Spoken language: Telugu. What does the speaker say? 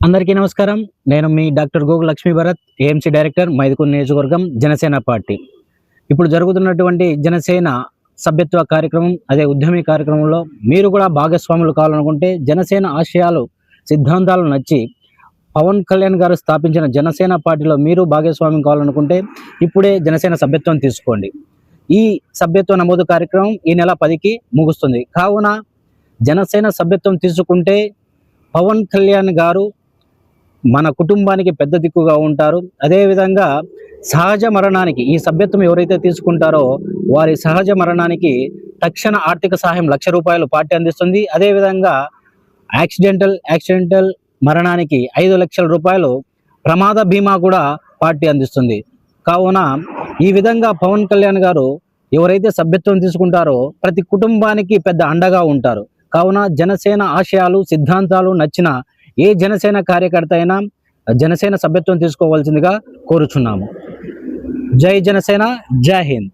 అందరికీ నమస్కారం. నేను మీ doctor Gogul Lakshmi Bharath, AMC director, Mydukur నియోజకవర్గం, జనసేన పార్టీ. ఇప్పుడు జరుగుతున్నటువంటి జనసేన సభ్యత్వ కార్యక్రమం, అదే ఉద్యమీ కార్యక్రమంలో మీరు కూడా భాగస్వాములు కావాలనుకుంటే, జనసేన ఆశయాలు, సిద్ధాంతాలు నచ్చి పవన్ కళ్యాణ్ గారు స్థాపించిన జనసేన పార్టీలో మీరు భాగస్వామ్యం కావాలనుకుంటే ఇప్పుడే జనసేన సభ్యత్వం తీసుకోండి. ఈ సభ్యత్వ నమోదు కార్యక్రమం ఈ నెల 10కి ముగుస్తుంది. కావున జనసేన సభ్యత్వం తీసుకుంటే పవన్ కళ్యాణ్ గారు మన కుటుంబానికి పెద్ద దిక్కుగా ఉంటారు. అదేవిధంగా సహజ మరణానికి ఈ సభ్యత్వం ఎవరైతే తీసుకుంటారో వారి సహజ మరణానికి తక్షణ ఆర్థిక సహాయం ₹1,00,000 పార్టీ అందిస్తుంది. అదేవిధంగా యాక్సిడెంటల్ మరణానికి ₹5,00,000 ప్రమాద బీమా కూడా పార్టీ అందిస్తుంది. కావున ఈ విధంగా పవన్ కళ్యాణ్ గారు ఎవరైతే సభ్యత్వం తీసుకుంటారో ప్రతి కుటుంబానికి పెద్ద అండగా ఉంటారు. కావున జనసేన ఆశయాలు, సిద్ధాంతాలు నచ్చిన ఏ జనసేన కార్యకర్త అయినా జనసేన సభ్యత్వం తీసుకోవాల్సిందిగా కోరుచున్నాము. జై జనసేన, జై హింద్.